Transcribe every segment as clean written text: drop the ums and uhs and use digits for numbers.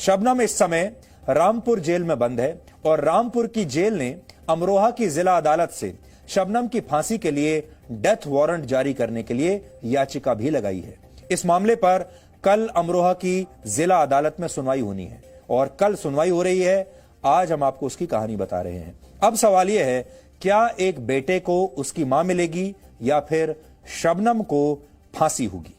शबनम इस समय रामपुर जेल में बंद है और रामपुर की जेल ने अमरोहा की जिला अदालत से शबनम की फांसी के लिए डेथ वारंट जारी करने के लिए याचिका भी लगाई है। इस मामले पर कल अमरोहा की जिला अदालत में सुनवाई होनी है और कल सुनवाई हो रही है। आज हम आपको उसकी कहानी बता रहे हैं। अब सवाल यह है, क्या एक बेटे को उसकी मां मिलेगी या फिर शबनम को फांसी होगी?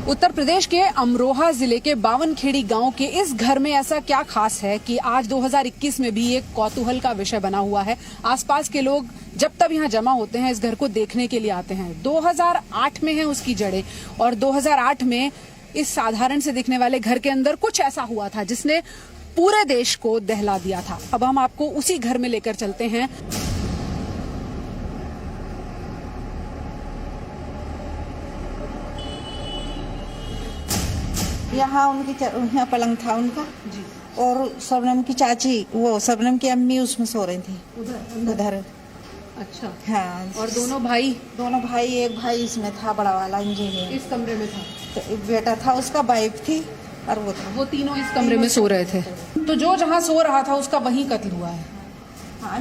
उत्तर प्रदेश के अमरोहा जिले के बावनखेड़ी गांव के इस घर में ऐसा क्या खास है कि आज 2021 में भी एक कौतूहल का विषय बना हुआ है। आसपास के लोग जब तब यहाँ जमा होते हैं, इस घर को देखने के लिए आते हैं। 2008 में है उसकी जड़ें और 2008 में इस साधारण से दिखने वाले घर के अंदर कुछ ऐसा हुआ था जिसने पूरे देश को दहला दिया था। अब हम आपको उसी घर में लेकर चलते हैं। यहाँ यहाँ पलंग था उनका जी। और शबनम की चाची, वो शबनम की अम्मी उसमें सो रही थी उधर। अच्छा। हाँ। और दोनों भाई? एक भाई इसमें था, बड़ा वाला इंजीनियर, इस कमरे में था। तो बेटा था उसका, वाइफ थी और वो था। वो तीनों इस कमरे में सो रहे थे। तो जो जहाँ सो रहा था उसका वहीं कत्ल हुआ है? हाँ,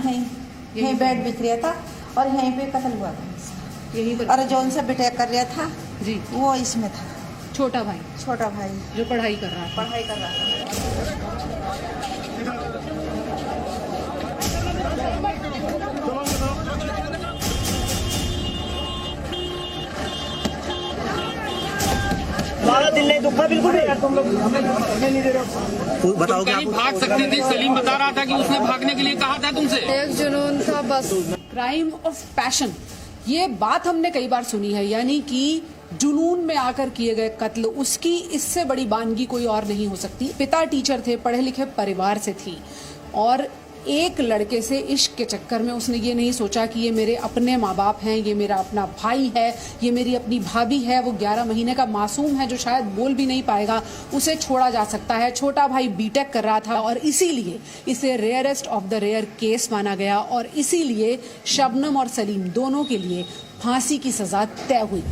यहीं बेड बिक रहा था और यहीं पे कत्ल हुआ था यहीं पर। और जो उनसे बेटेक कर रहा था जी, वो इसमें था। छोटा भाई जो पढ़ाई कर रहा था। हमारा दिल नहीं दुखा बिल्कुल भी। तुम लोग बताओ कि भाग सकते थे। सलीम बता रहा था कि उसने भागने के लिए कहा था तुमसे। एक जुनून था बस। क्राइम ऑफ पैशन, ये बात हमने कई बार सुनी है, यानी कि जुनून में आकर किए गए कत्ल, उसकी इससे बड़ी बानगी कोई और नहीं हो सकती। पिता टीचर थे, पढ़े लिखे परिवार से थी और एक लड़के से इश्क के चक्कर में उसने ये नहीं सोचा कि ये मेरे अपने माँ बाप हैं, ये मेरा अपना भाई है, ये मेरी अपनी भाभी है। वो 11 महीने का मासूम है जो शायद बोल भी नहीं पाएगा, उसे छोड़ा जा सकता है। छोटा भाई बीटेक कर रहा था और इसीलिए इसे rarest of the rare case माना गया और इसीलिए शबनम और सलीम दोनों के लिए फांसी की सजा तय हुई।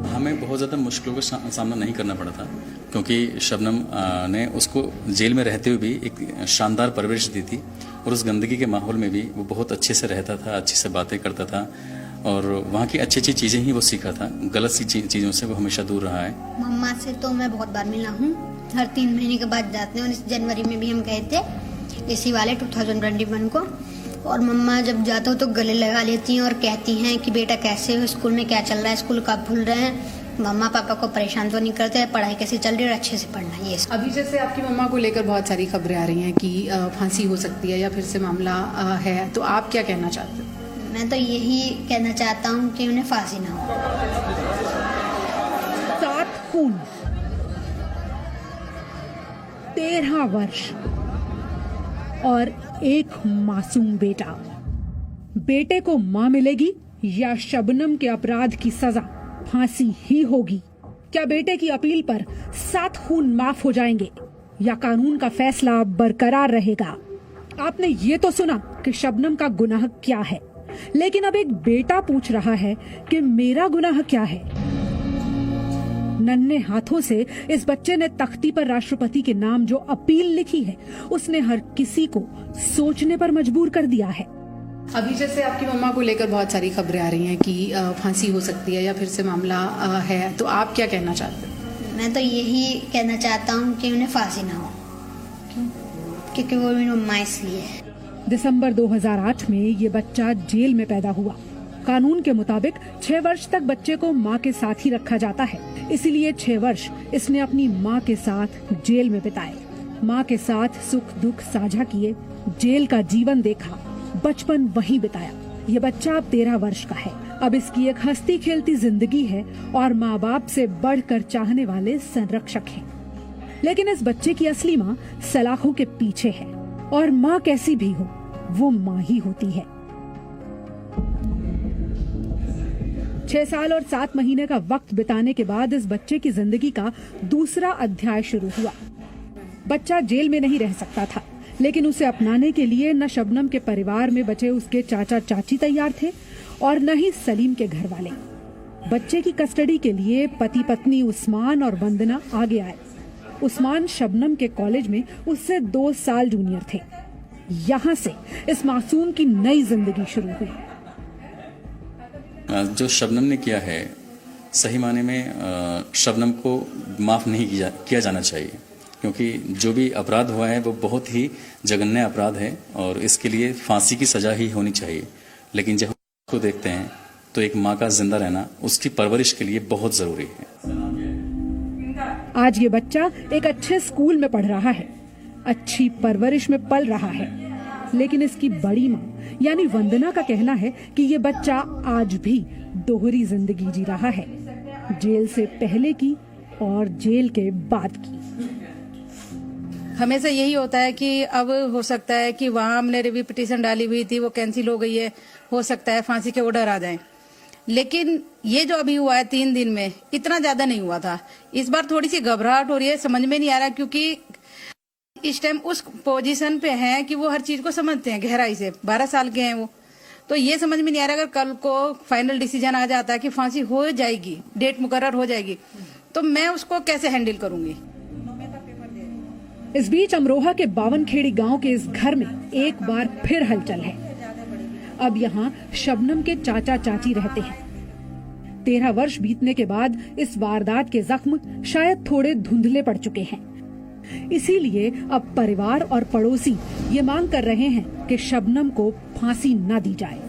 हमें बहुत ज़्यादा मुश्किलों का सामना नहीं करना पड़ा था, क्योंकि शबनम ने उसको जेल में रहते हुए भी एक शानदार परवरिश दी थी और उस गंदगी के माहौल में भी वो बहुत अच्छे से रहता था, अच्छे से बातें करता था और वहाँ की अच्छी अच्छी चीज़ें ही वो सीखा था। गलत सी चीज़ों से वो हमेशा दूर रहा है। मम्मा से तो मैं बहुत बार मिला हूँ, हर 3 महीने के बाद जाते हैं और इस जनवरी में भी हम गए थे, इसी वाले 2021 को। और मम्मा जब जाते हो तो गले लगा लेती हैं और कहती हैं कि बेटा कैसे हो, स्कूल में क्या चल रहा है, स्कूल कब भूल रहे हैं, मम्मा पापा को परेशान तो नहीं करते, पढ़ाई कैसी चल रही है और अच्छे से पढ़ना। ये अभी जैसे आपकी मम्मा को लेकर बहुत सारी खबरें आ रही हैं कि फांसी हो सकती है या फिर से मामला है, तो आप क्या कहना चाहते हैं? मैं तो यही कहना चाहता हूँ कि उन्हें फांसी ना हो। 7 खून, 13 वर्ष और एक मासूम बेटा। बेटे को मां मिलेगी या शबनम के अपराध की सजा फांसी ही होगी? क्या बेटे की अपील पर 7 खून माफ हो जाएंगे या कानून का फैसला बरकरार रहेगा? आपने ये तो सुना कि शबनम का गुनाह क्या है, लेकिन अब एक बेटा पूछ रहा है कि मेरा गुनाह क्या है। नन्हे हाथों से इस बच्चे ने तख्ती पर राष्ट्रपति के नाम जो अपील लिखी है, उसने हर किसी को सोचने पर मजबूर कर दिया है। अभी जैसे आपकी मम्मा को लेकर बहुत सारी खबरें आ रही हैं कि फांसी हो सकती है या फिर से मामला है, तो आप क्या कहना चाहते हैं? मैं तो यही कहना चाहता हूँ कि उन्हें फांसी ना हो, क्योंकि वो मेरी मम्मा इसलिए है। दिसंबर 2008 में ये बच्चा जेल में पैदा हुआ। कानून के मुताबिक 6 वर्ष तक बच्चे को मां के साथ ही रखा जाता है, इसीलिए 6 वर्ष इसने अपनी मां के साथ जेल में बिताए। मां के साथ सुख दुख साझा किए, जेल का जीवन देखा, बचपन वहीं बिताया। ये बच्चा अब 13 वर्ष का है। अब इसकी एक हंसती खेलती जिंदगी है और माँ बाप से बढ़कर चाहने वाले संरक्षक हैं। लेकिन इस बच्चे की असली माँ सलाखों के पीछे है और माँ कैसी भी हो वो माँ ही होती है। 6 साल और 7 महीने का वक्त बिताने के बाद इस बच्चे की जिंदगी का दूसरा अध्याय शुरू हुआ। बच्चा जेल में नहीं रह सकता था, लेकिन उसे अपनाने के लिए न शबनम के परिवार में बचे उसके चाचा चाची तैयार थे और न ही सलीम के घर वाले। बच्चे की कस्टडी के लिए पति पत्नी उस्मान और वंदना आगे आए। उस्मान शबनम के कॉलेज में उससे 2 साल जूनियर थे। यहाँ से इस मासूम की नई जिंदगी शुरू हुई। जो शबनम ने किया है, सही माने में शबनम को माफ नहीं किया जाना चाहिए, क्योंकि जो भी अपराध हुआ है वो बहुत ही जघन्य अपराध है और इसके लिए फांसी की सजा ही होनी चाहिए। लेकिन जब उसको देखते हैं तो एक माँ का जिंदा रहना उसकी परवरिश के लिए बहुत जरूरी है। आज ये बच्चा एक अच्छे स्कूल में पढ़ रहा है, अच्छी परवरिश में पल रहा है, लेकिन इसकी बड़ी माँ यानी वंदना का कहना है कि ये बच्चा आज भी दोहरी जिंदगी जी रहा है, जेल से पहले की और जेल के बाद की। हमेशा यही होता है कि अब हो सकता है कि वहाँ हमने रिव्यू पिटीशन डाली हुई थी, वो कैंसिल हो गई है, हो सकता है फांसी के ऑर्डर आ जाएं। लेकिन ये जो अभी हुआ है 3 दिन में, इतना ज्यादा नहीं हुआ था। इस बार थोड़ी सी घबराहट हो रही है, समझ में नहीं आ रहा, क्योंकि इस टाइम उस पोजीशन पे हैं कि वो हर चीज को समझते हैं गहराई से। 12 साल के हैं वो, तो ये समझ में नहीं आ रहा अगर कल को फाइनल डिसीजन आ जाता है कि फांसी हो जाएगी, डेट मुकर्रर हो जाएगी, तो मैं उसको कैसे हैंडल करूंगी। इस बीच अमरोहा के बावनखेड़ी गांव के इस घर में एक बार फिर हलचल है। अब यहाँ शबनम के चाचा चाची रहते हैं। 13 वर्ष बीतने के बाद इस वारदात के जख्म शायद थोड़े धुंधले पड़ चुके हैं। इसीलिए अब परिवार और पड़ोसी ये मांग कर रहे हैं कि शबनम को फांसी न दी जाए।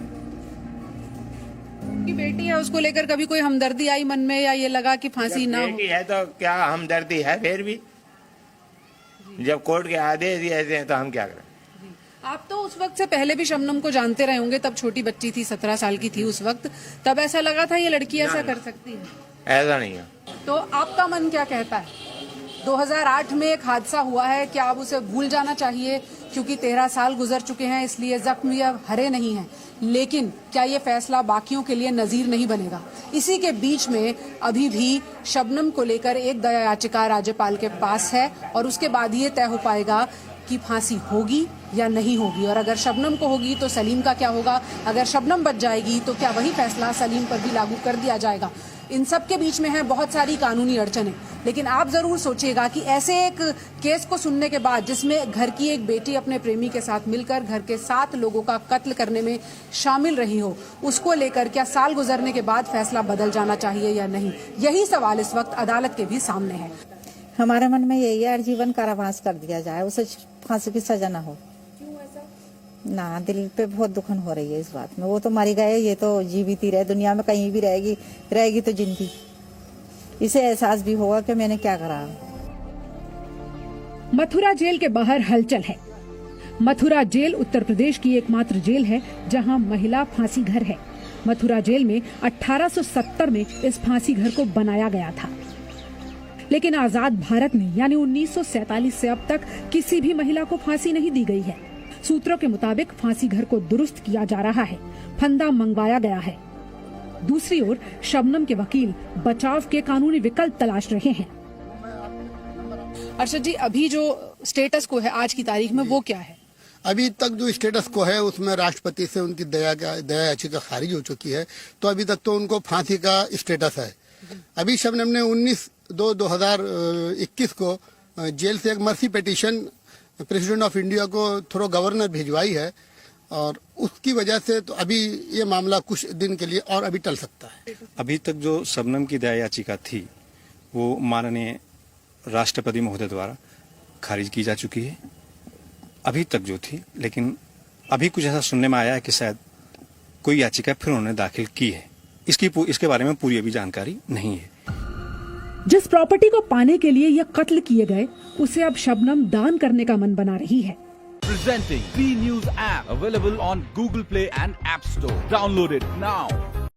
की बेटी है, उसको लेकर कभी कोई हमदर्दी आई मन में, या ये लगा कि फांसी ना हो? बेटी है तो क्या हमदर्दी है, फिर भी जब कोर्ट के आदेश दिए ऐसे हैं तो हम क्या करें। आप तो उस वक्त से पहले भी शबनम को जानते रहे होंगे, तब छोटी बच्ची थी, 17 साल की थी उस वक्त, तब ऐसा लगा था ये लड़की ऐसा कर सकती है? ऐसा नहीं है। तो आपका मन क्या कहता है? 2008 में एक हादसा हुआ है, क्या अब उसे भूल जाना चाहिए? क्योंकि 13 साल गुजर चुके हैं, इसलिए जख्म अब हरे नहीं हैं। लेकिन क्या ये फैसला बाकियों के लिए नजीर नहीं बनेगा? इसी के बीच में अभी भी शबनम को लेकर एक दया याचिका राज्यपाल के पास है और उसके बाद ये तय हो पाएगा कि फांसी होगी या नहीं होगी। और अगर शबनम को होगी तो सलीम का क्या होगा? अगर शबनम बच जाएगी तो क्या वही फैसला सलीम पर भी लागू कर दिया जाएगा? इन सब के बीच में है बहुत सारी कानूनी अड़चनें। लेकिन आप जरूर सोचिएगा कि ऐसे एक केस को सुनने के बाद, जिसमें घर की एक बेटी अपने प्रेमी के साथ मिलकर घर के 7 लोगों का कत्ल करने में शामिल रही हो, उसको लेकर क्या साल गुजरने के बाद फैसला बदल जाना चाहिए या नहीं? यही सवाल इस वक्त अदालत के भी सामने है। हमारे मन में यही है जीवन कारावास कर दिया जाए, उसे फांसी की सजा ना हो। ना, दिल पे बहुत दुखन हो रही है इस बात में। वो तो मरी गए, ये तो जीवित ही रहे, दुनिया में कहीं भी रहेगी तो जिंदगी। इसे एहसास भी होगा कि मैंने क्या करा। मथुरा जेल के बाहर हलचल है। मथुरा जेल उत्तर प्रदेश की एकमात्र जेल है जहां महिला फांसी घर है। मथुरा जेल में 1870 में इस फांसी घर को बनाया गया था, लेकिन आजाद भारत में यानी 1947 से अब तक किसी भी महिला को फांसी नहीं दी गई है। सूत्रों के मुताबिक फांसी घर को दुरुस्त किया जा रहा है, फंदा मंगवाया गया है। दूसरी ओर शबनम के वकील बचाव के कानूनी विकल्प तलाश रहे हैं। अर्षद जी, अभी जो स्टेटस को है आज की तारीख में, वो क्या है? अभी तक जो स्टेटस को है उसमें राष्ट्रपति से उनकी दया याचिका खारिज हो चुकी है, तो अभी तक तो उनको फांसी का स्टेटस है। अभी शबनम ने 19/2/2021 को जेल से एक mercy petition president of India को थ्रू गवर्नर भिजवाई है, और उसकी वजह से तो अभी ये मामला कुछ दिन के लिए और अभी टल सकता है। अभी तक जो शबनम की दया याचिका थी वो माननीय राष्ट्रपति महोदय द्वारा खारिज की जा चुकी है अभी तक जो थी, लेकिन अभी कुछ ऐसा सुनने में आया है कि शायद कोई याचिका फिर उन्होंने दाखिल की है। इसके बारे में पूरी अभी जानकारी नहीं है। जिस प्रॉपर्टी को पाने के लिए ये कत्ल किए गए, उसे अब शबनम दान करने का मन बना रही है। Presenting B News app, available on Google Play and App Store. Download it now.